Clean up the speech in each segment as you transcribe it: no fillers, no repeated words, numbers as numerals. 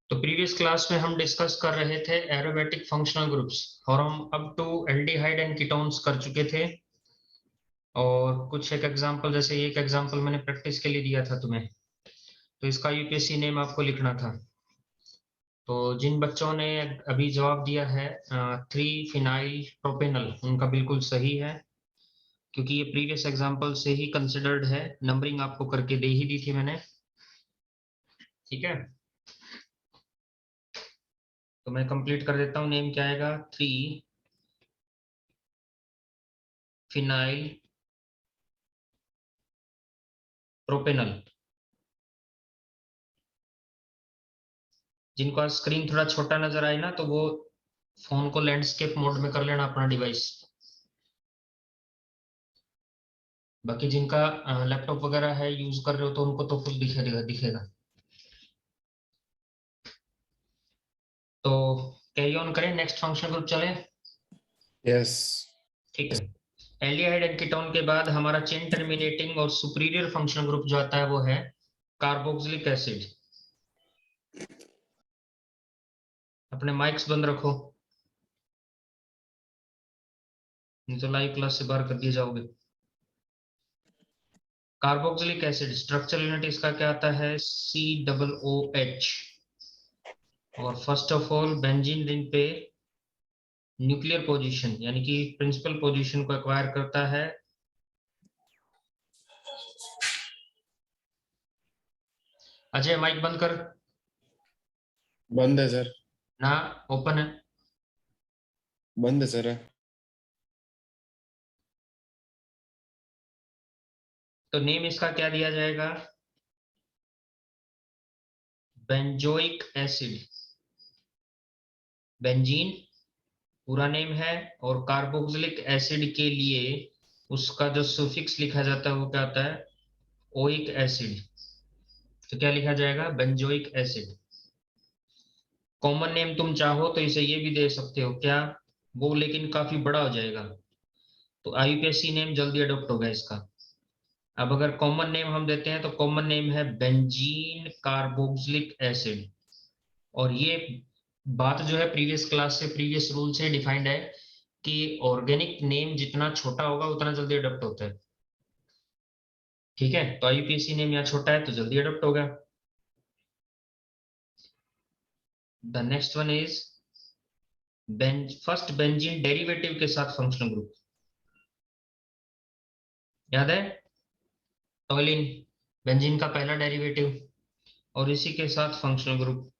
तो previous class में हम डिस्कस कर रहे थे एरोमेटिक फंक्शनल ग्रुप्स और हम up to aldehyde and ketones कर चुके थे। और कुछ एक एग्जांपल, जैसे एक एग्जांपल मैंने प्रैक्टिस के लिए दिया था तुम्हें, तो इसका यूपीएससी नेम आपको लिखना था। तो जिन बच्चों ने अभी जवाब दिया है 3 फिनाइल प्रोपेनल, उनका बिल्कुल सही है, क्योंकि ये प्रीवियस एग्जांपल से ही कंसिडर्ड है। नंबरिंग आपको करके दे ही दी थी मैंने, ठीक है। तो मैं कंप्लीट कर देता हूँ। नेम क्या आएगा? 3 फिनाइल प्रोपेनल। जिनको आज स्क्रीन थोड़ा छोटा नजर आए ना, तो वो फोन को लैंडस्केप मोड में कर लेना अपना डिवाइस। बाकी जिनका लैपटॉप वगैरह है, यूज कर रहे हो, तो उनको तो फुल दिखेगा दिखेगा। तो कैरी ऑन करें, नेक्स्ट फंक्शन ग्रुप चले। यस। ठीक है। एल्डिहाइड एंड कीटोन के बाद हमारा चेन टर्मिनेटिंग और सुपीरियर फंक्शनल ग्रुप जो आता है वो है कार्बोक्सिलिक एसिड। अपने माइक्स बंद रखो, नहीं तो लाइव क्लास से बाहर कर दिए जाओगे। कार्बोक्सिलिक एसिड स्ट्रक्चरल यूनिट इसका क्या आता है? COOH। और first of all benzene ring पे न्यूक्लियर पोजीशन यानी कि प्रिंसिपल पोजीशन को एक्वायर करता है। अजय माइक बंद कर। बंद है सर। ना, ओपन है। बंद है सर। तो नेम इसका क्या दिया जाएगा? Benzoic acid. बेंजीन पूरा नेम है, और कार्बोक्सिलिक एसिड के लिए उसका जो सुफिक्स लिखा जाता है वो क्या आता है? Oic acid. तो क्या लिखा जाएगा? Benzoic acid. कॉमन नेम तुम चाहो तो इसे ये भी दे सकते हो, क्या वो, लेकिन काफी बड़ा हो जाएगा, तो आईयूपीएसी नेम जल्दी अडॉप्ट होगा इसका। अब अगर कॉमन नेम हम देते हैं तो कॉमन नेम है बेंजीन कार्बोक्सिलिक एसिड। और ये बात जो है प्रीवियस क्लास से, प्रीवियस रूल से डिफाइंड है कि ऑर्गेनिक नेम जितना छोटा होगा उतना जल्दी अडॉप्ट होता है। ठीक है, तो आईयूपीएसी नेम यहाँ छोटा है तो जल्दी अडॉप्ट होगा। The next one is first benzene derivative के साथ फंक्शनल ग्रुप। याद है? टॉलिन बेंजीन का पहला डेरिवेटिव, और इसी के साथ फंक्शनल ग्रुप।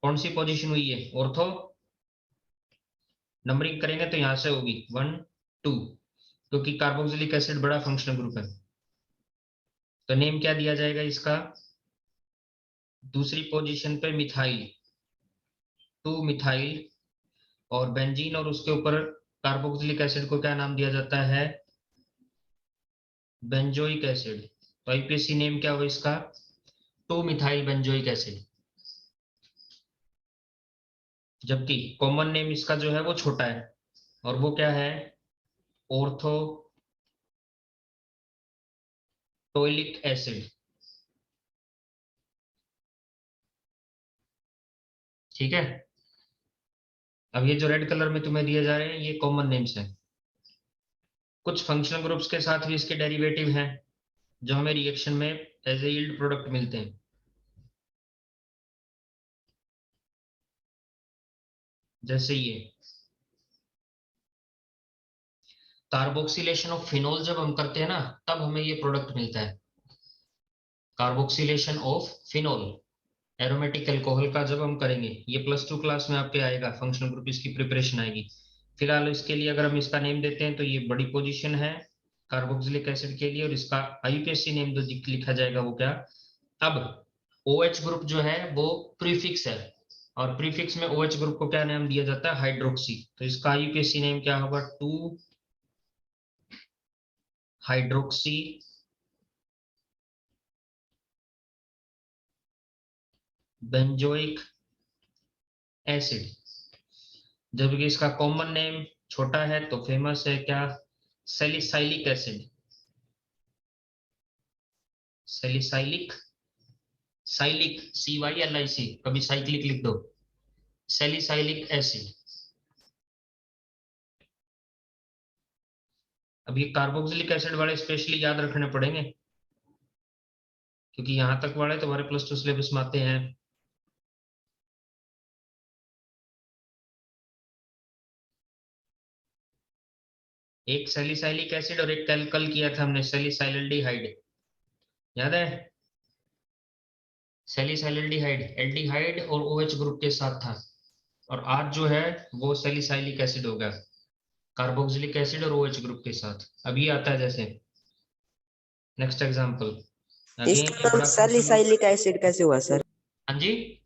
कौन सी पोजीशन हुई है? ऑर्थो। नंबरिंग करेंगे तो यहां से होगी 1 2, क्योंकि कार्बोक्सिलिक एसिड बड़ा फंक्शनल ग्रुप है। तो नेम क्या दिया जाएगा इसका? दूसरी पोजीशन पे मिथाइल, 2 मिथाइल। और बेंजीन और उसके ऊपर कार्बोक्सिलिक एसिड को क्या नाम दिया जाता है? Benzoic acid. तो आईपीएसी नेम क्या होगा इसका? 2 मिथाइल बेंजोइक एसिड। जबकि कॉमन नेम इसका जो है वो छोटा है, और वो क्या है? Ortho toluic acid. ठीक है। अब ये जो रेड कलर में तुम्हें दिए जा रहे हैं ये कॉमन नेम्स हैं। कुछ फंक्शनल ग्रुप्स के साथ भी इसके डेरिवेटिव हैं जो हमें रिएक्शन में एज ए यील्ड प्रोडक्ट मिलते हैं। जैसे ये कार्बोक्सिलेशन ऑफ फिनोल जब हम करते हैं ना, तब हमें ये प्रोडक्ट मिलता है। Carboxylation of phenol, aromatic alcohol का जब हम करेंगे, ये +2 क्लास में आपके आएगा, फंक्शनल ग्रुप इसकी प्रिपरेशन आएगी। फिलहाल इसके लिए अगर हम इसका नेम देते हैं तो ये बड़ी पोजीशन है कार्बोक्सिलिक एसिड के लिए, और इसका आईयूपीएसी नेम जो लिखा जाएगा वो क्या? अब OH ग्रुप जो है वो प्रीफिक्स है, और प्रीफिक्स में OH ग्रुप को क्या नाम दिया जाता है? हाइड्रोक्सी। तो इसका आईयूपीएसी नेम क्या होगा? 2 हाइड्रोक्सी बेंजोइक एसिड। जबकि इसका कॉमन नेम छोटा है तो फेमस है क्या? Salicylic acid. सैलिसाइलिक साइलिक, CYLIC, कभी साइक्लिक लिख दो, सैलिसाइलिक एसिड। अब ये कार्बोक्सिलिक एसिड वाले स्पेशली याद रखने पड़ेंगे, क्योंकि यहाँ तक वाले तो हमारे +2 सिलेबस में आते हैं। एक सैलिसाइलिक एसिड और एक कल किया था हमने सैलिसाइल्डिहाइड, याद है? सैलिसाइल्डिहाइड एल्डिहाइड और OH ग्रुप के साथ था, और आज जो है वो सैलिसाइलिक एसिड होगा, कार्बोक्सिलिक एसिड और OH ग्रुप के साथ। अभी आता है जैसे नेक्स्ट एग्जांपल, अगेन इसका ये नाम बड़ा फंक्शनल ग्रुप। सैलिसाइलिक एसिड कैसे हुआ सर? हाँ जी,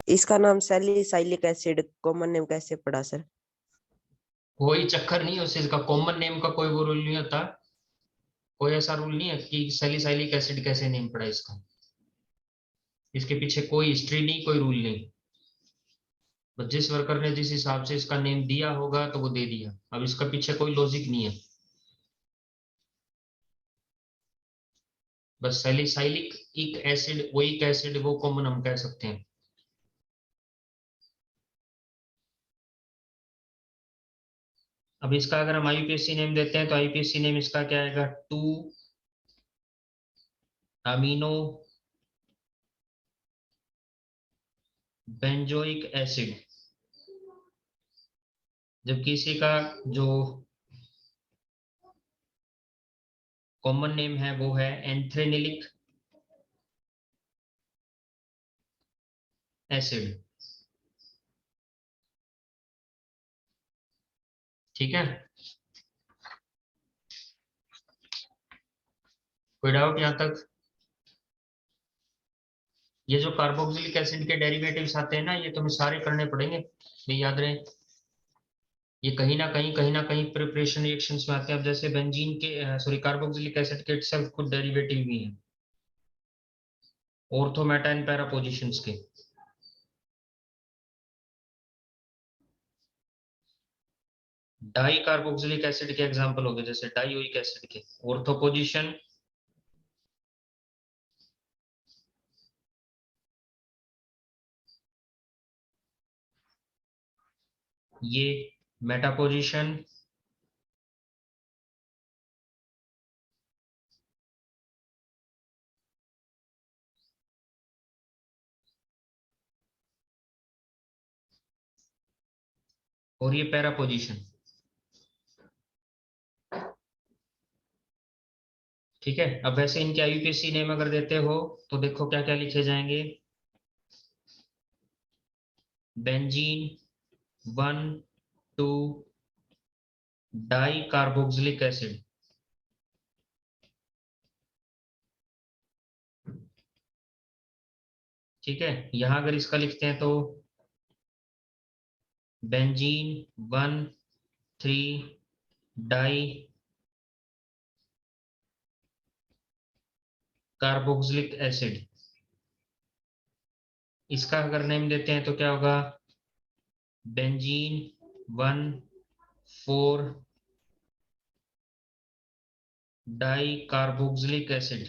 इसका नाम सैलिसाइलिक एसिड कॉमन नेम कैसे पड़ा सर? कोई चक्कर नहीं है उस चीज का, कॉमन नेम का कोई वो रूल नहीं होता, कोई ऐसा रूल नहीं है कि सैलिसाइलिक एसिड कैसे नेम पड़ा इसका, इसके पीछे कोई हिस्ट्री नहीं, कोई रूल नहीं, बस जिस वर्कर ने जिस हिसाब से इसका नेम दिया होगा तो वो दे दिया, अब इसका पीछे कोई लॉजिक नहीं है, बस सैलिसाइलिक एक एसिड, ओइक एसिड, वो कॉमन हम कह सकते हैं। अब इसका अगर हम IUPAC नेम देते हैं तो IUPAC नेम इसका क्या आएगा, 2 अमीनो बेंजोइक एसिड, जबकि इसी का जो कॉमन नेम है वो है एंथ्रेनिलिक एसिड। ठीक है, कोई डाउट यहाँ तक? ये जो कार्बोक्सिलिक एसिड के डेरिवेटिव्स आते हैं ना, ये तुम्हें सारे करने पड़ेंगे, ये याद रहे, ये कहीं ना कहीं प्रिपरेशन रिएक्शंस में आते हैं। अब जैसे बेंजीन के सॉरी कार्बोक्सिलिक एसिड के इटसेल्फ खुद डेरिवेटिव भी हैं, ortho Meta and para positions के। डाई कार्बोक्सिलिक एसिड के एग्जांपल हो गए जैसे डाइओइक एसिड के ऑर्थो पोजीशन, ये मेटा पोजीशन, और ये पैरा पोजीशन। ठीक है, अब वैसे इनके IUPAC नेम अगर देते हो तो देखो क्या क्या लिखे जाएंगे, बेंजीन 1 2 डाई कार्बोक्सिलिक एसिड। ठीक है, यहां अगर इसका लिखते हैं तो बेंजीन 1 3 डाई कार्बोक्सिलिक एसिड। इसका अगर नेम देते हैं तो क्या होगा, बेंजीन 1 4 डाई कार्बोक्सिलिक एसिड।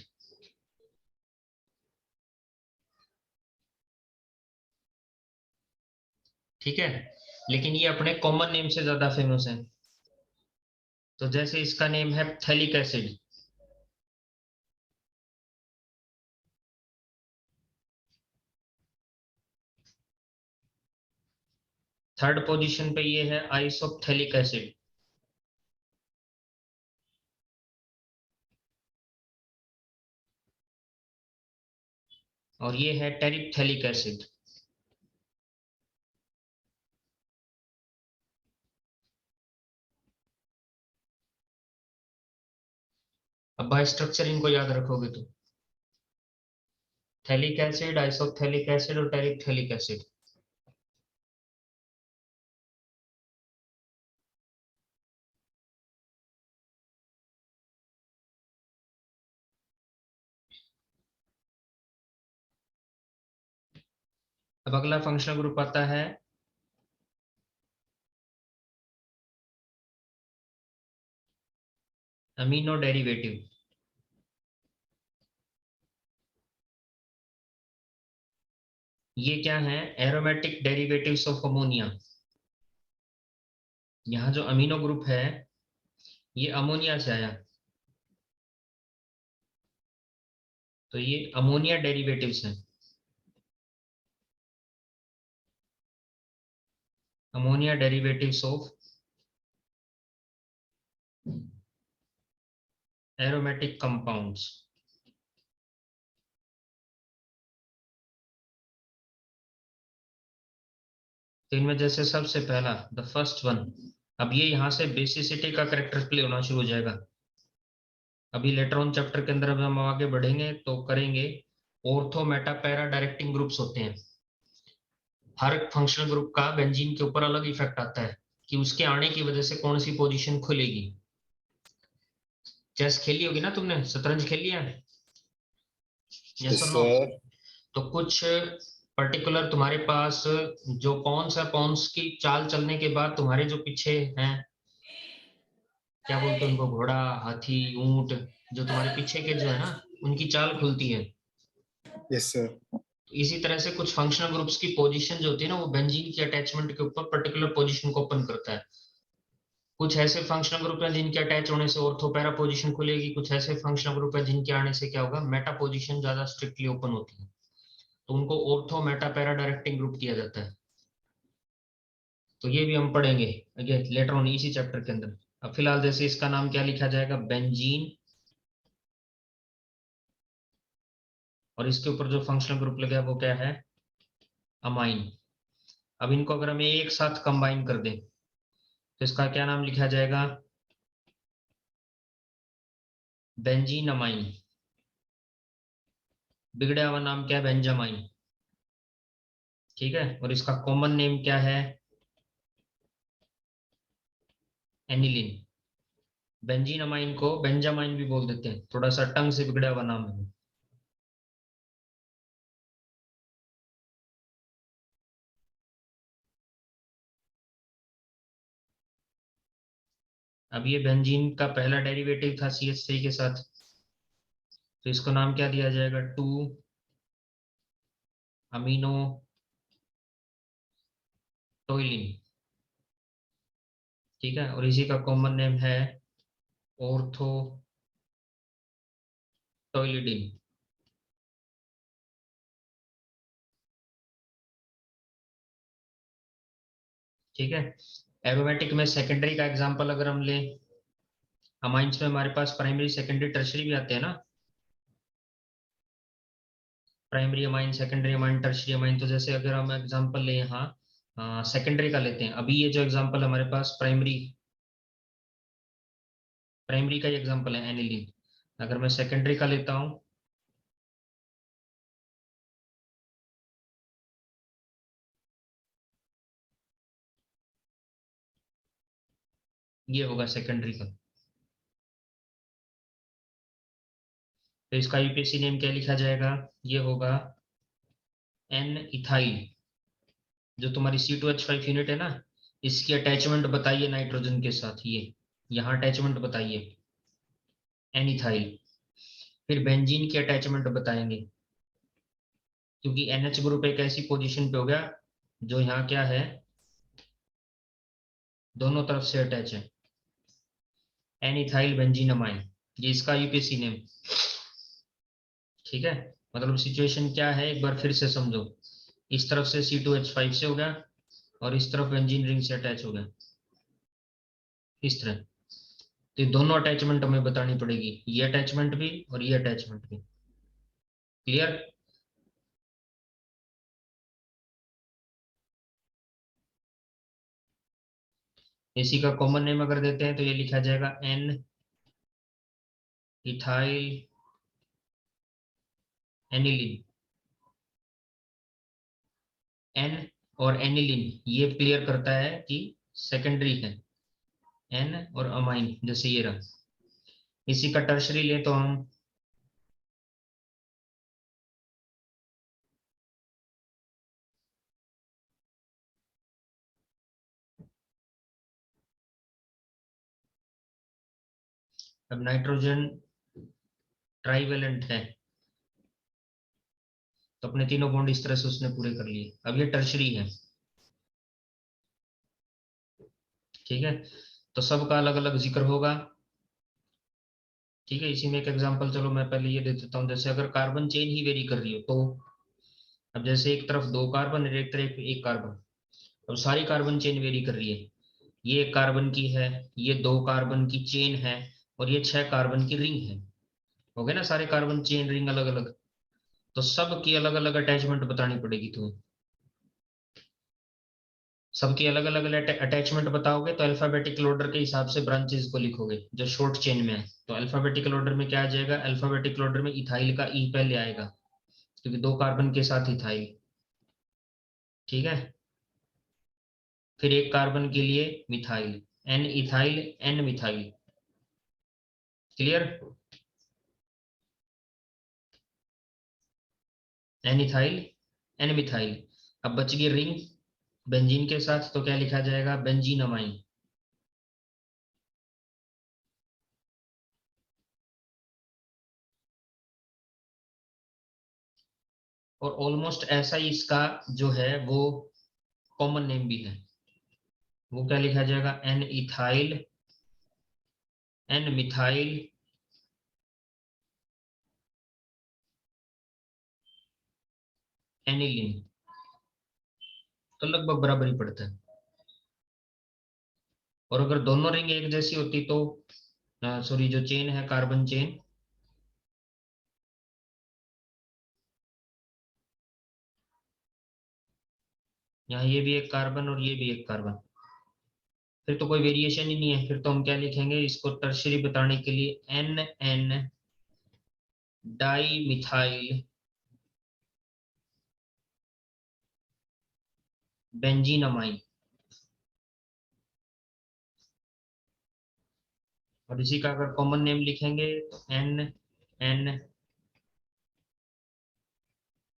ठीक है, लेकिन ये अपने कॉमन नेम से ज्यादा फेमस है, तो जैसे इसका नेम है थैलिक एसिड, थर्ड पोजीशन पे ये है आइसोप्थेलिक एसिड, और ये है टेरिप्थेलिक एसिड। अब बाय स्ट्रक्चर इनको याद रखोगे तो थैलिक एसिड, आइसोप्थेलिक एसिड और टेरिप्थेलिक एसिड। अब अगला फंक्शनल ग्रुप आता है अमीनो डेरिवेटिव। ये क्या है, एरोमेटिक डेरिवेटिव्स ऑफ अमोनिया। यहाँ जो अमीनो ग्रुप है ये अमोनिया से आया, तो ये अमोनिया डेरिवेटिव्स हैं। Ammonia derivatives of aromatic compounds. तो इनमें जैसे सबसे पहला द फर्स्ट वन, अब ये यहाँ से बेसिसिटी का करेक्टर प्ले होना शुरू हो जाएगा। अभी लेटर ऑन चैप्टर के अंदर अब हम आगे बढ़ेंगे तो करेंगे। Ortho Meta para directing groups होते हैं। हर फंक्शनल ग्रुप का बेंजीन के ऊपर अलग इफेक्ट आता है कि उसके आने की वजह से कौन सी पोजीशन खुलेगी। चेस खेली होगी ना तुमने, शतरंज खेली है, यस यस और नो? सर। तो कुछ पर्टिकुलर तुम्हारे पास जो पॉन्स है, पॉन्स की चाल चलने के बाद तुम्हारे जो पीछे हैं, क्या बोलते हैं उनको, घोड़ा, हाथी, ऊंट, जो तुम्हारे पीछे के जो है ना, उनकी चाल खुलती है। Yes sir. इसी तरह से कुछ फंक्शनल ग्रुप्स की पोजीशन जो होती है ना, वो बेंजीन की अटैचमेंट के ऊपर पर्टिकुलर पोजीशन को ओपन करता है। कुछ ऐसे फंक्शनल ग्रुप हैं जिनके अटैच होने से ऑर्थो पैरा पोजीशन खुलेगी, कुछ ऐसे फंक्शनल ग्रुप है जिनके आने से क्या होगा, मेटा पोजीशन ज्यादा स्ट्रिक्टली ओपन होती है, तो उनको ortho Meta para directing group किया जाता है। तो ये भी हम पढ़ेंगे अगेन लेटर ऑन इसी चैप्टर के अंदर। अब फिलहाल जैसे इसका नाम क्या लिखा जाएगा, बेंजीन, और इसके ऊपर जो फंक्शनल ग्रुप लगा है वो क्या है, अमाइन। अब इनको अगर हम एक साथ कंबाइन कर दें तो इसका क्या नाम लिखा जाएगा, बेंजीन अमाइन। बिगड़ा हुआ नाम क्या है, बेंजामाइन। ठीक है, और इसका कॉमन नेम क्या है, एनिलीन। बेंजीन अमाइन को बेंजामाइन भी बोल देते हैं, थोड़ा सा टंग से बिगड़ा हुआ नाम है। अब ये बेंजीन का पहला डेरिवेटिव था CH3 के साथ, तो इसको नाम क्या दिया जाएगा, 2 अमीनो टोइलिन। ठीक है, और इसी का कॉमन नेम है ऑर्थो टोइलिडीन। ठीक है, एरोमेटिक में सेकेंडरी का एग्जांपल अगर हम लें, अमाइंस में हमारे पास प्राइमरी सेकेंडरी टर्शरी भी आते हैं ना, primary amine, secondary amine, tertiary amine. तो जैसे अगर हम एग्जांपल लें यहाँ सेकेंडरी का लेते हैं, अभी ये जो एग्जांपल हमारे पास प्राइमरी, प्राइमरी का ही एग्जांपल है एनिलीन। अगर मैं सेकेंडरी का लेता हूँ, ये होगा सेकेंडरी का। तो इसका यूपीएससी नेम क्या लिखा जाएगा, ये होगा एन इथाइल। जो तुम्हारी C2H5 यूनिट है ना, इसकी अटैचमेंट बताइए नाइट्रोजन के साथ, ये यहाँ अटैचमेंट बताइए, एन इथाइल। फिर बेंजीन की अटैचमेंट बताएंगे, क्योंकि NH ग्रुप एक ऐसी पोजीशन पे हो गया जो यहाँ क्या है, दोनों तरफ से अटैच है, एन इथाइल बेंजीन अमाइन, ये इसका यूपीएससी नेम। ठीक है, मतलब सिचुएशन क्या है एक बार फिर से समझो, इस तरफ से C2H5 से हो गया और इस तरफ बेंजीन रिंग से अटैच हो गया, इस तरह। तो ये दोनों अटैचमेंट हमें बतानी पड़ेगी, ये अटैचमेंट भी और ये अटैचमेंट भी। क्लियर? इसी का कॉमन नेम अगर देते हैं तो ये लिखा जाएगा एन इथाइल एनिलीन। एन और एनिलीन ये क्लियर करता है कि सेकेंडरी है, एन और अमाइन, जैसे ये रहा। इसी का टर्शरी ले तो हम, अब नाइट्रोजन ट्राइवेलेंट है, तो अपने तीनों बॉन्ड इस तरह से उसने पूरे कर लिए। अब ये टर्शरी है, ठीक है, तो सबका अलग अलग जिक्र होगा। ठीक है, इसी में एक एग्जांपल चलो मैं पहले ये दे देता हूँ। जैसे अगर कार्बन चेन ही वेरी कर रही हो तो अब जैसे एक तरफ 2 कार्बन और एक तरफ 1 कार्बन, अब सारी कार्बन चेन वेरी कर रही है। ये 1 कार्बन की है, ये 2 कार्बन की चेन है, और ये 6 कार्बन की रिंग है। हो गए ना सारे कार्बन चेन रिंग अलग अलग। तो सबकी अलग अलग अटैचमेंट बतानी पड़ेगी तुम्हें। सबकी अलग अलग अटैचमेंट बताओगे तो अल्फाबेटिकल ऑर्डर के हिसाब से ब्रांचेस को लिखोगे जो शॉर्ट चेन में है। तो अल्फाबेटिकल ऑर्डर में क्या आ जाएगा, अल्फाबेटिकल ऑर्डर में इथाइल का ई पहले आएगा क्योंकि 2 कार्बन के साथ इथाइल। ठीक है, फिर 1 कार्बन के लिए methyl, N ethyl N methyl. Clear, N ethyl N methyl. अब बच गई रिंग बेंजीन के साथ, तो क्या लिखा जाएगा, बेंजीनमाइन। और ऑलमोस्ट ऐसा ही इसका जो है वो कॉमन नेम भी है। वो क्या लिखा जाएगा, N ethyl N methyl aniline. तो लगभग बराबर ही पड़ता है। और अगर दोनों रिंग एक जैसी होती तो सॉरी जो चेन है कार्बन चेन, यहाँ ये भी 1 कार्बन और ये भी 1 कार्बन, फिर तो कोई वेरिएशन ही नहीं है। फिर तो हम क्या लिखेंगे इसको टर्शरी बताने के लिए, N N di methyl benzenamine. और इसी का अगर कॉमन नेम लिखेंगे तो N N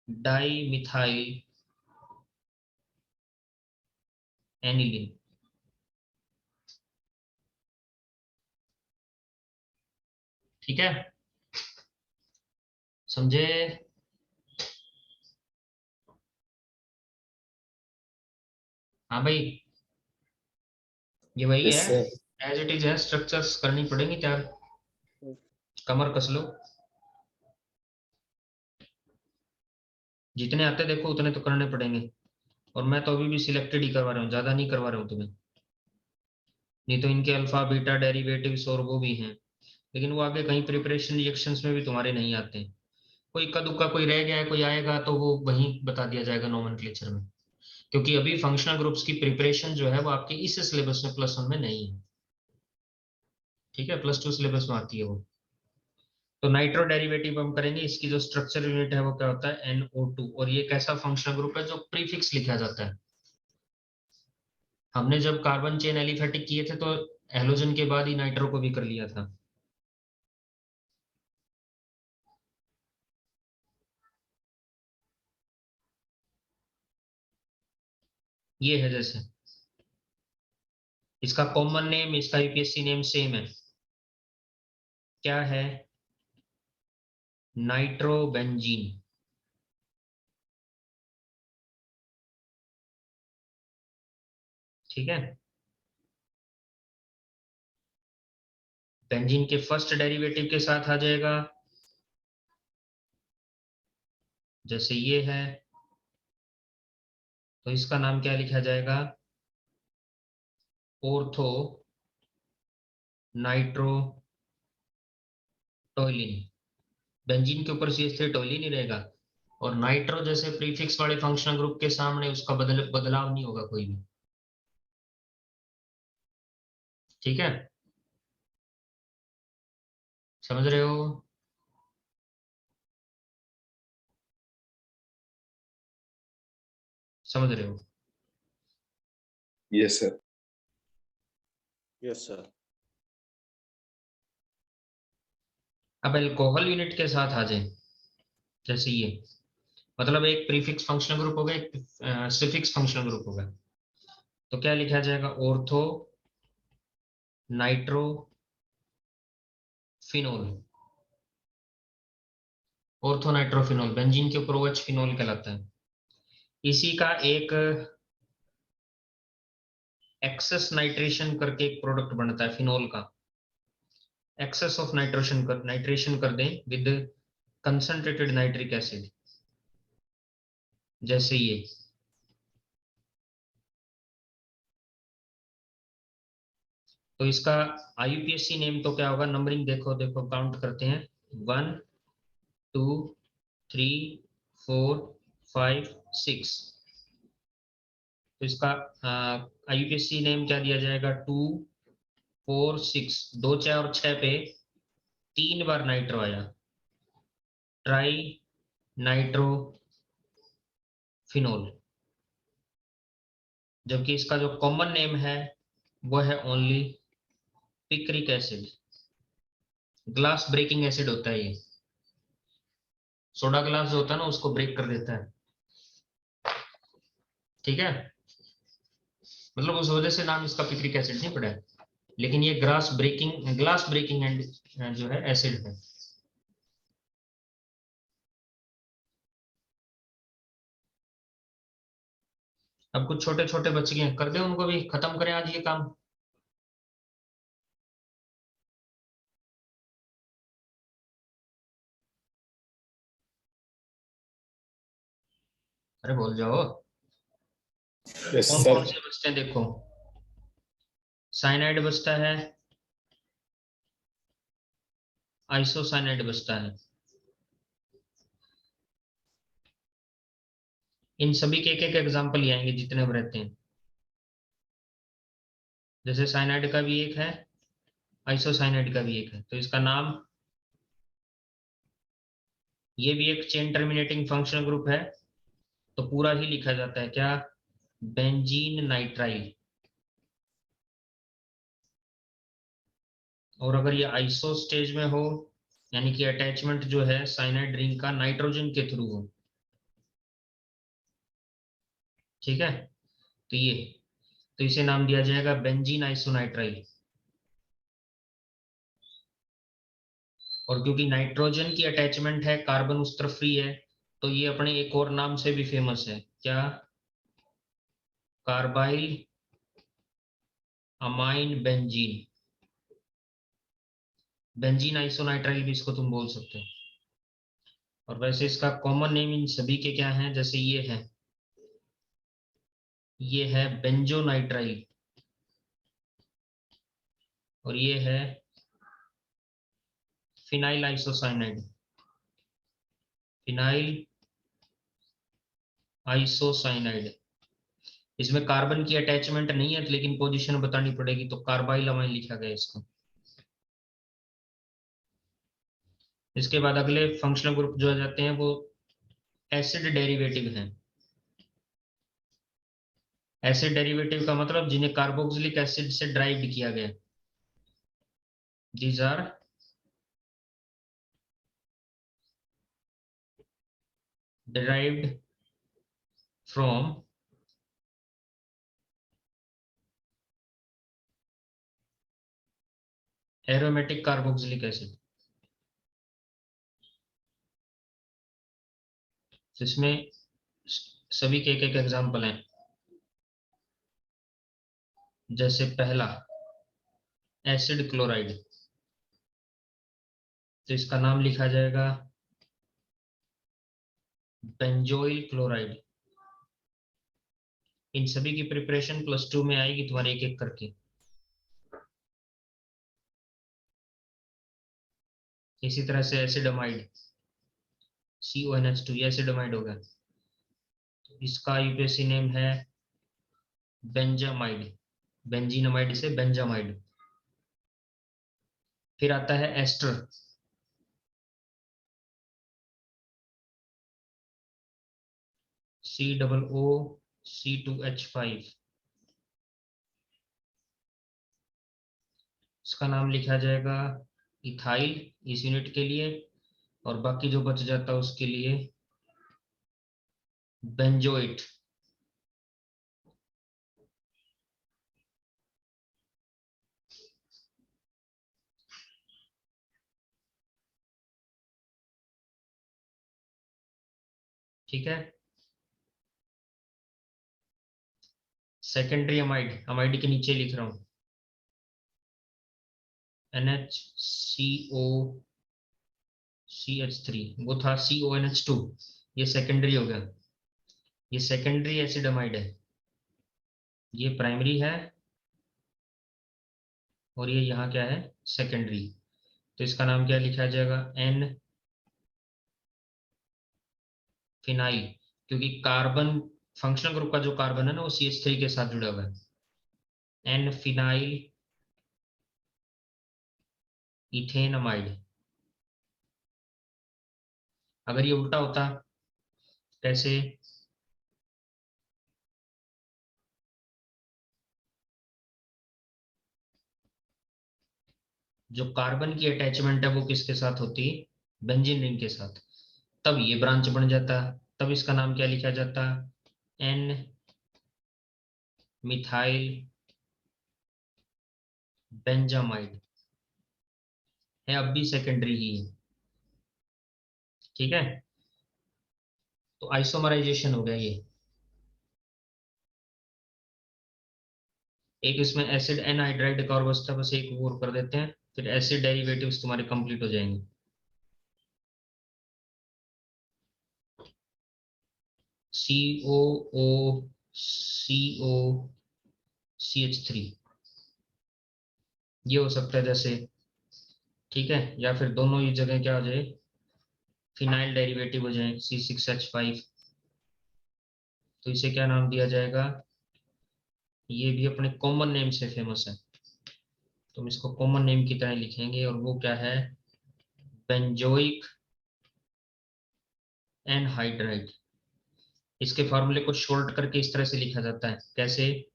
di methyl aniline. ठीक है, समझे। हाँ भाई, ये वही Yes, है, sir. एज इट इज है, स्ट्रक्चर्स करनी पड़ेंगी तैयार। कमर कस लो, जितने आते देखो उतने तो करने पड़ेंगे। और मैं तो अभी भी सिलेक्टेड ही करवा रहा हूँ, ज्यादा नहीं करवा रहा हूँ तुम्हें। नहीं तो इनके अल्फा बीटा डेरिवेटिव्स और वो भी हैं, लेकिन वो आगे कहीं प्रिपरेशन रिएक्शंस में भी तुम्हारे नहीं आते। कोई इक्का दुक्का कोई रह गया है, कोई आएगा तो वो वहीं बता दिया जाएगा नोमेनक्लेचर में। क्योंकि अभी फंक्शनल ग्रुप्स की प्रिपरेशन जो है वो आपके इस सिलेबस में +1 में नहीं है। ठीक है, +2 सिलेबस में आती है वो। तो नाइट्रो डेरिवेटिव हम करेंगे, इसकी जो स्ट्रक्चर यूनिट है वो क्या होता है, NO2। और ये कैसा फंक्शनल ग्रुप है जो प्रीफिक्स लिखा जाता है। हमने जब कार्बन चेन एलिफेटिक किए थे तो हेलोजन के बाद ही नाइट्रो को भी कर लिया था। ये है जैसे, इसका कॉमन नेम, इसका यूपीएससी नेम सेम है। क्या है, नाइट्रोबेंजीन। ठीक है, बेंजीन के फर्स्ट डेरिवेटिव के साथ आ जाएगा। जैसे ये है तो इसका नाम क्या लिखा जाएगा, ऑर्थो नाइट्रो टोइलिन। बेंजीन के ऊपर CH3 टोइलिन ही रहेगा। और नाइट्रो जैसे प्रीफिक्स वाले फंक्शनल ग्रुप के सामने उसका बदलाव नहीं होगा कोई भी। ठीक है, समझ रहे हो। समझ रहे हो। Yes, sir. Yes, sir. अब एल्कोहल यूनिट के साथ आ जाए, जैसे ये, मतलब एक प्रीफिक्स फंक्शनल ग्रुप हो गया, एक सिफिक्स फंक्शनल ग्रुप हो गया। तो क्या लिखा जाएगा, ortho nitro phenol. Orthonitrophenol, benzene के ऊपर OH फिनॉल कहलाता है। इसी का एक एक्सेस नाइट्रेशन करके एक प्रोडक्ट बनता है फिनॉल का। एक्सेस ऑफ नाइट्रेशन कर दें विद कंसंट्रेटेड नाइट्रिक एसिड, जैसे ये। तो इसका IUPAC नेम तो क्या होगा, नंबरिंग देखो देखो, काउंट करते हैं, 1 2 3 4 5 6। तो इसका IUPAC नेम क्या दिया जाएगा, 2 4 6, 2 4 और 6 पे 3 बार नाइट्रो आया, ट्राई नाइट्रो फिनोल। जबकि इसका जो कॉमन नेम है वो है only picric acid. Glass breaking acid होता है ये, सोडा ग्लास जो होता है ना उसको ब्रेक कर देता है, ठीक है। मतलब उस वजह से नाम इसका पिक्रिक एसिड नहीं पड़ा है, लेकिन ये ग्लास ब्रेकिंग एंड जो है एसिड है। अब कुछ छोटे छोटे बच गए, कर दे उनको भी, खत्म करें आज ये काम। अरे बोल जाओ। Yes, कौन sir. कौन से बचते हैं देखो, साइनाइड बचता है, आइसोसाइनाइड बचता है। इन सभी के एक एक एग्जाम्पल ही आएंगे जितने अब रहते हैं। जैसे साइनाइड का भी एक है, आइसोसाइनाइड का भी एक है, तो इसका नाम, ये भी एक चेन टर्मिनेटिंग फंक्शनल ग्रुप है, तो पूरा ही लिखा जाता है क्या, बेंजीन नाइट्राइल। और अगर ये आइसो स्टेज में हो, यानी कि अटैचमेंट जो है साइनाइड रिंग का नाइट्रोजन के थ्रू हो, ठीक है। तो ये, तो इसे नाम दिया जाएगा बेंजीन आइसोनाइट्राइल। और क्योंकि नाइट्रोजन की अटैचमेंट है, कार्बन उस तरफ फ्री है, तो ये अपने एक और नाम से भी फेमस है, क्या, कार्बाइल अमाइन बेंजीन। बेंजीन आइसोनाइट्राइल भी इसको तुम बोल सकते हो। और वैसे इसका कॉमन नेम इन सभी के क्या है, जैसे ये है बेंजोनाइट्राइल, और ये है फिनाइल आइसोसाइनाइड, फिनाइल आइसोसाइनाइड। इसमें कार्बन की अटैचमेंट नहीं है, लेकिन पोजीशन बतानी पड़ेगी, तो कार्बाइल अमाइन लिखा गया इसको। इसके बाद अगले फंक्शनल ग्रुप जो आ जाते हैं वो एसिड डेरिवेटिव हैं। एसिड डेरिवेटिव का मतलब जिन्हें कार्बोक्सिलिक एसिड से ड्राइव किया गया, these are derived from aromatic carboxylic acid। इसमें सभी के एक एक एग्जाम्पल हैं। जैसे पहला एसिड क्लोराइड, तो इसका नाम लिखा जाएगा बेंजोइल क्लोराइड। इन सभी की प्रिपरेशन +2 में आएगी तुम्हारे एक एक करके। इसी तरह से एसिडमाइड, CONH2, ये एसिडमाइड होगा, तो इसका यूपीएससी नेम है बेंजामाइड, बेंजीनमाइड से बेंजामाइड। फिर आता है एस्टर, COOC2H5, इसका नाम लिखा जाएगा इथाइल इस यूनिट के लिए, और बाकी जो बच जाता है उसके लिए बेंजोइट। ठीक है। सेकेंडरी अमाइड, अमाइड के नीचे लिख रहा हूं NHCO CH3, वो था CONH2, ये सेकेंडरी हो गया, ये सेकेंडरी एसिड अमाइड है, ये प्राइमरी है और ये यहाँ क्या है, सेकेंडरी। तो इसका नाम क्या लिखा जाएगा, N फिनाइल, क्योंकि कार्बन फंक्शनल ग्रुप का जो कार्बन है ना वो CH3 के साथ जुड़ा हुआ है, N फिनाइल इथेनमाइड। अगर ये उल्टा होता कैसे, जो कार्बन की अटैचमेंट है वो किसके साथ होती, बेंजीन रिंग के साथ, तब ये ब्रांच बन जाता, तब इसका नाम क्या लिखा जाता, एन मिथाइल बेंजामाइड, है अब भी सेकेंडरी ही है। ठीक है, तो आइसोमराइजेशन हो गया ये, एक इसमें एसिड एनहाइड्राइड का और बचता, बस एक और कर देते हैं, फिर एसिड डेरिवेटिव्स तुम्हारे कंप्लीट हो जाएंगे। COO CO CH3 ये हो सकता है जैसे, ठीक है, या फिर दोनों ही जगह क्या हो जाए, फिनाइल डेरिवेटिव हो जाए C6H5, तो इसे क्या नाम दिया जाएगा, ये भी अपने कॉमन नेम से फेमस है, तुम इसको कॉमन नेम की तरह लिखेंगे, और वो क्या है, बेंजोइक एनहाइड्राइड। इसके फॉर्मूले को शॉर्ट करके इस तरह से लिखा जाता है, कैसे,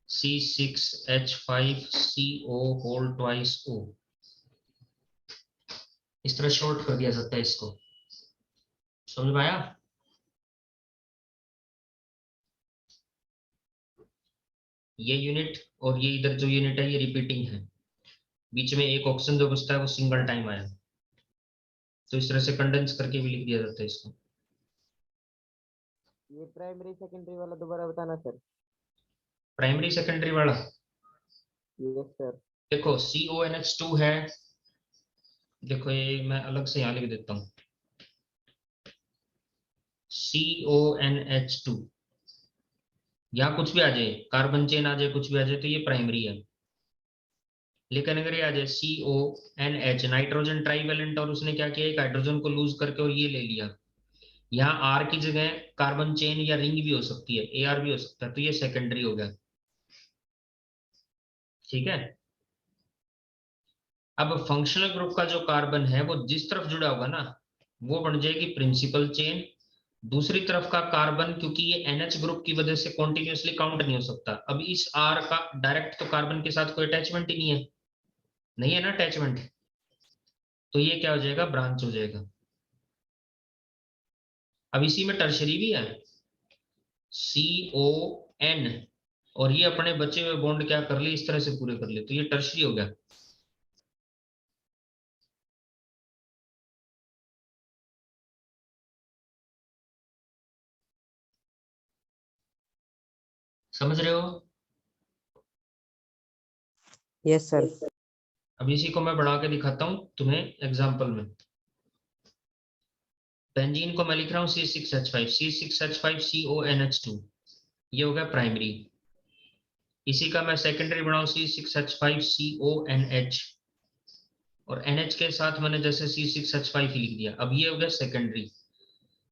C6H5CO होल ट्वाइस O, इस तरह शॉर्ट कर दिया जाता है इसको, समझ में आया। ये यूनिट और ये इधर जो यूनिट है ये रिपीटिंग है, बीच में एक ऑप्शन जो बचता है वो सिंगल टाइम आया, तो इस तरह से कंडेंस करके भी लिख दिया जाता है इसको। ये प्राइमरी सेकेंडरी वाला दोबारा बताना सर। प्राइमरी सेकेंडरी वाला, यस सर। देखो CONH2 है, देखो ये मैं अलग से यहाँ लिख देता हूँ, CONH2, यहाँ कुछ भी आ जाए, कार्बन चेन आ जाए, कुछ भी आ जाए, तो ये प्राइमरी है। लेकिन अगर ये आ जाए CONH, नाइट्रोजन ट्राइवेलेंट, और उसने क्या किया, एक हाइड्रोजन को लूज करके और ये ले लिया, यहाँ R की जगह कार्बन चेन या रिंग भी हो सकती है, AR भी हो सकता है, तो ये सेकेंडरी हो गया। ठीक है, अब फंक्शनल ग्रुप का जो कार्बन है वो जिस तरफ जुड़ा होगा ना वो बन जाएगी प्रिंसिपल चेन, दूसरी तरफ का कार्बन, क्योंकि ये NH ग्रुप की वजह से कॉन्टिन्यूसली काउंट नहीं हो सकता, अब इस R का डायरेक्ट तो कार्बन के साथ कोई अटैचमेंट ही नहीं है, नहीं है ना अटैचमेंट, तो ये क्या हो जाएगा, ब्रांच हो जाएगा। अब इसी में टर्शरी भी है, CON, और ये अपने बचे हुए बॉन्ड क्या कर लिए, इस तरह से पूरे कर लिए, तो ये टर्शरी हो गया। समझ रहे हो। Yes sir. अब इसी को मैं बढ़ा के दिखाता हूं तुम्हें एग्जाम्पल में, बेंजीन को मैं लिख रहा हूँ C6H5, C6H5CONH2, ये हो गया प्राइमरी। इसी का मैं सेकेंडरी बनाऊं C6H5CONH, और NH के साथ मैंने जैसे C6H5 ही लिख दिया, अब ये हो गया सेकेंडरी।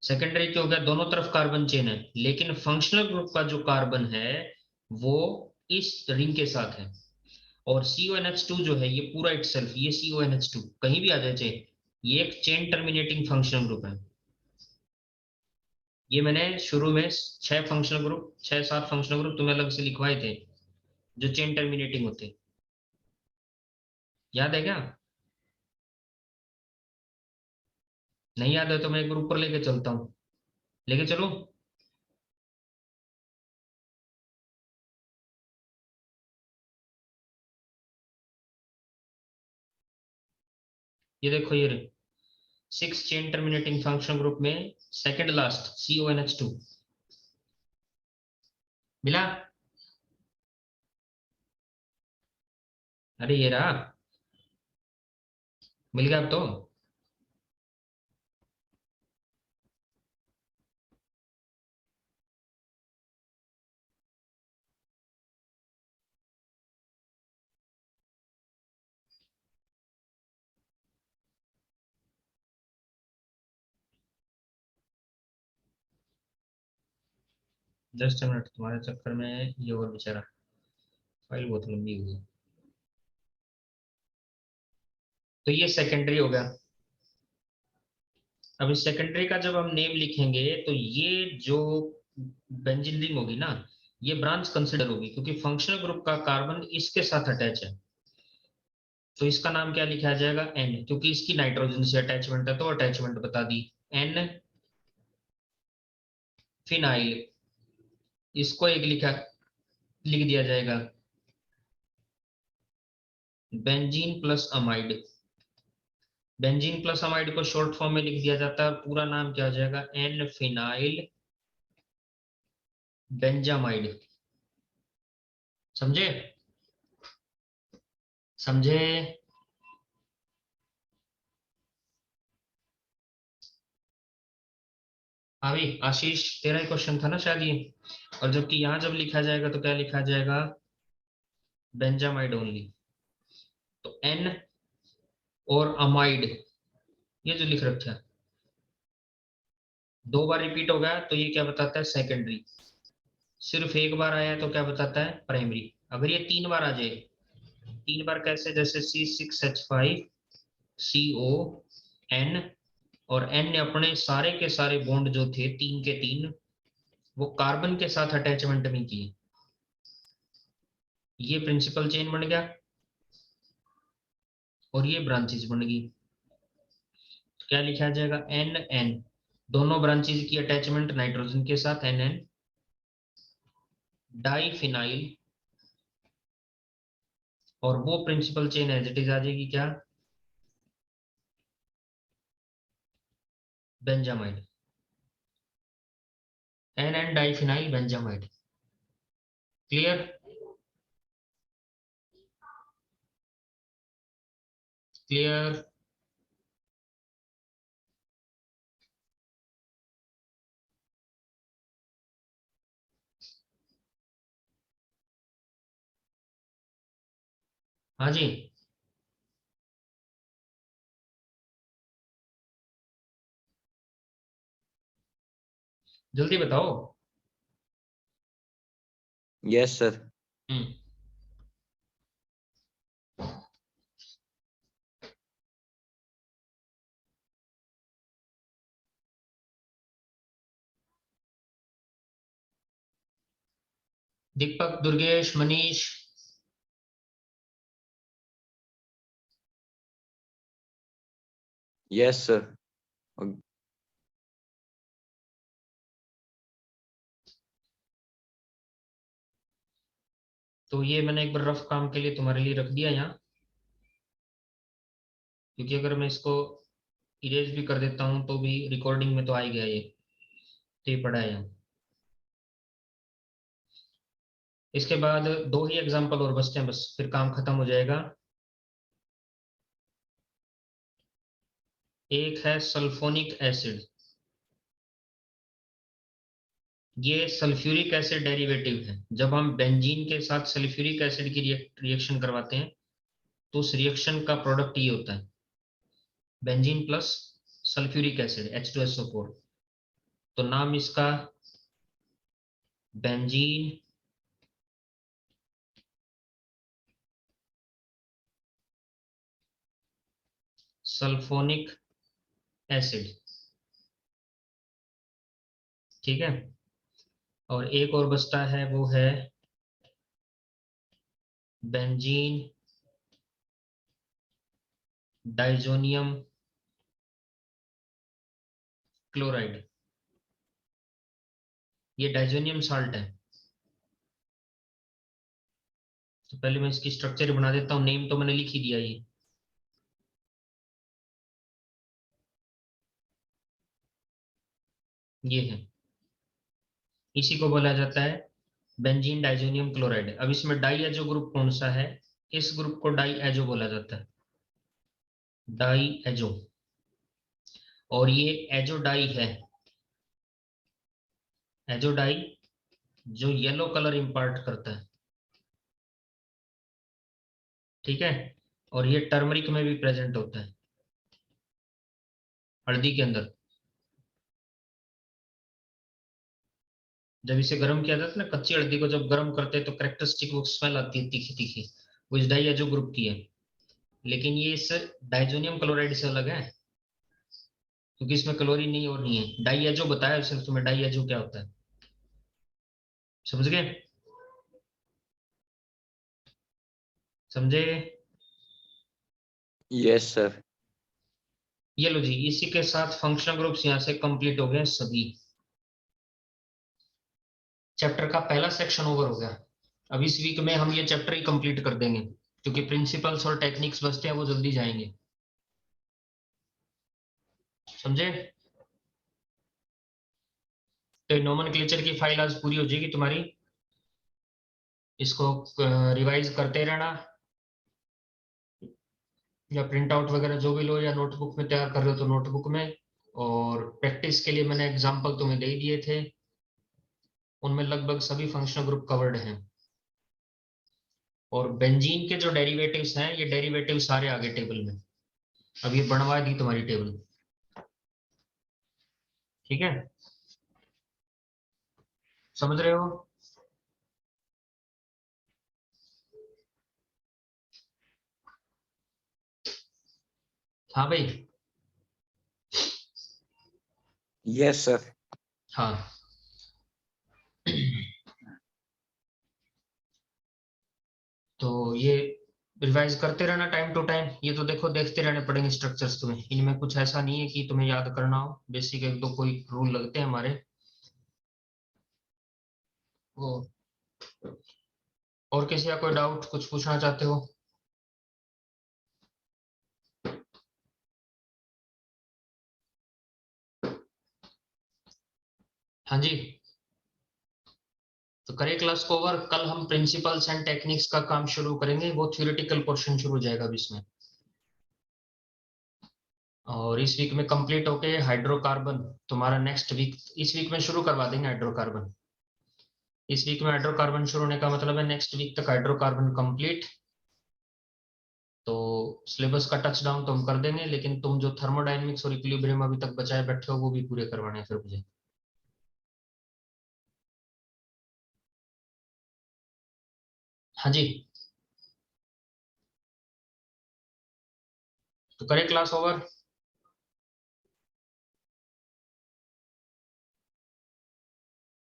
सेकेंडरी क्या हो गया, दोनों तरफ कार्बन चेन है, लेकिन फंक्शनल ग्रुप का जो कार्बन है वो इस रिंग के साथ है, और CONH2 जो है ये पूरा इटसेल्फ, ये CONH2 कहीं भी आ जाए चाहे, ये एक चेन टर्मिनेटिंग फंक्शनल ग्रुप है। ये मैंने शुरू में 6 7 फंक्शनल ग्रुप तुम्हें अलग से लिखवाए थे जो चेन टर्मिनेटिंग होते, याद है क्या, नहीं याद है तो मैं एक ग्रुप पर लेके चलता हूँ, लेके चलो। ये देखो ये 6 चेन टर्मिनेटिंग फंक्शनल ग्रुप में सेकंड लास्ट CONH2 मिला। अरे ये रहा, मिल गया अब तो। जस्ट मिनट, तुम्हारे चक्कर में ये और बेचारा फाइल बहुत लंबी हुई है। तो ये सेकेंडरी हो गया। अब इस सेकेंडरी का जब हम नेम लिखेंगे तो ये जो बेंजीन रिंग होगी ना, ये ब्रांच कंसिडर होगी क्योंकि फंक्शनल ग्रुप का कार्बन इसके साथ अटैच है। तो इसका नाम क्या लिखा जाएगा? एन, क्योंकि इसकी नाइट्रोजन से अटैचमेंट है तो अटैचमेंट बता दी एन फिनाइल। इसको एक लिख दिया जाएगा benzene plus amide. Benzene plus amide को शॉर्ट फॉर्म में लिख दिया जाता है, पूरा नाम क्या हो जाएगा? N phenyl benzamide. समझे? समझे? अभी आशीष तेरा ही क्वेश्चन था ना शायद ये। और जबकि यहां जब लिखा जाएगा तो क्या लिखा जाएगा? Benzamide only. तो एन और अमाइड ये जो लिख रखा है 2 बार रिपीट हो गया तो ये क्या बताता है? सेकेंडरी। सिर्फ 1 बार आया है तो क्या बताता है? प्राइमरी। अगर ये 3 बार आ जाए, 3 बार कैसे? जैसे C6H5CON, और एन ने अपने सारे के सारे बॉन्ड जो थे 3 के 3 वो कार्बन के साथ अटैचमेंट में किए, ये प्रिंसिपल चेन बन गया और ये ब्रांचेस बन गई। तो क्या लिखा जाएगा? एन एन, दोनों ब्रांचेस की अटैचमेंट नाइट्रोजन के साथ एन एन डाइफिनाइल, और वो principal chain as it is आ जाएगी क्या? Benzamide. N N diphenyl benzamide. Clear? Clear? हाँ जी। जल्दी बताओ। Yes, sir. हम्म। दीपक, दुर्गेश, मनीष। Yes, sir. तो ये मैंने एक बार रफ काम के लिए तुम्हारे लिए रख दिया यहाँ, क्योंकि अगर मैं इसको इरेज भी कर देता हूँ तो भी रिकॉर्डिंग में तो आ ही गया ये, तो ये पड़ा है यहाँ। इसके बाद 2 ही एग्जाम्पल और बचते हैं, बस फिर काम खत्म हो जाएगा। एक है सल्फोनिक एसिड। ये सल्फ्यूरिक एसिड डेरिवेटिव है। जब हम बेंजीन के साथ सल्फ्यूरिक एसिड की रिएक्शन करवाते हैं तो उस रिएक्शन का प्रोडक्ट ये होता है benzene plus sulphuric acid H2SO4। तो नाम इसका बेंजीन सल्फोनिक एसिड। ठीक है। और एक और बचता है, वो है बेंजीन डाइजोनियम क्लोराइड। ये डाइजोनियम साल्ट है। तो पहले मैं इसकी स्ट्रक्चर बना देता हूँ, नेम तो मैंने लिख ही दिया ये। ये है, इसी को बोला जाता है बेंजीन डाइजोनियम क्लोराइड। अब इसमें डाई एजो ग्रुप कौन सा है? इस ग्रुप को डाई एजो बोला जाता है, डाई एजो। और ये एजो डाई है, एजो डाई जो येलो कलर इंपार्ट करता है, ठीक है। और ये टर्मरिक में भी प्रेजेंट होता है, हल्दी के अंदर। जब इसे गर्म किया जाता है ना, कच्ची हल्दी को जब गर्म करते हैं तो कैरेक्टरिस्टिक वो स्मेल आती है तीखी तीखी, वो इस डाइएजो ग्रुप की है। लेकिन ये इस डाइजोनियम क्लोराइड से अलग है, क्योंकि इसमें क्लोरीन नहीं और नहीं है। डाइएजो बताया सिर्फ तुम्हें, डाइएजो क्या होता है, समझ गए? समझे? Yes sir. ये लो जी, इसी के साथ फंक्शनल ग्रुप्स यहाँ से कंप्लीट हो गए सभी। चैप्टर का पहला सेक्शन ओवर हो गया। अब इस वीक में हम ये चैप्टर ही कंप्लीट कर देंगे, क्योंकि प्रिंसिपल्स और टेक्निक्स बचते हैं, वो जल्दी जाएंगे, समझे? तो नोमेनक्लेचर की फाइल आज पूरी हो जाएगी तुम्हारी, इसको रिवाइज करते रहना, या प्रिंट आउट वगैरह जो भी लो, या नोटबुक में तैयार कर रहे हो तो नोटबुक में। और प्रैक्टिस के लिए मैंने एग्जांपल तुम्हें दे दिए थे, उनमें लगभग सभी फंक्शनल ग्रुप कवर्ड हैं। और बेंजीन के जो डेरिवेटिव्स हैं, ये डेरिवेटिव सारे आगे टेबल में, अब ये बनवा दी तुम्हारी टेबल, ठीक है? समझ रहे हो? हाँ भाई। Yes sir. हाँ। तो ये रिवाइज करते रहना टाइम टू टाइम। ये तो देखो देखते रहने पड़ेंगे स्ट्रक्चर्स तुम्हें, इनमें कुछ ऐसा नहीं है कि तुम्हें याद करना हो, बेसिक एक दो कोई रूल लगते हैं हमारे वो। और किसी का कोई डाउट, कुछ पूछना चाहते हो? हाँ जी। तो करें क्लास को ओवर, कल हम प्रिंसिपल्स एंड टेक्निक्स का काम शुरू करेंगे, वो थ्योरेटिकल पोर्शन शुरू हो जाएगा अभी इसमें। और इस वीक में कंप्लीट होके हाइड्रोकार्बन तुम्हारा नेक्स्ट वीक, इस वीक में शुरू करवा देंगे हाइड्रोकार्बन। इस वीक में हाइड्रोकार्बन शुरू होने का मतलब है नेक्स्ट वीक तक हाइड्रोकार्बन कंप्लीट। तो सिलेबस का टच डाउन तो हम कर देंगे, लेकिन तुम जो थर्मोडायनेमिक्स और इक्विलिब्रियम अभी तक बचाए बैठे हो, वो भी पूरे करवाने हैं फिर मुझे। हाँ जी। तो करें क्लास ओवर।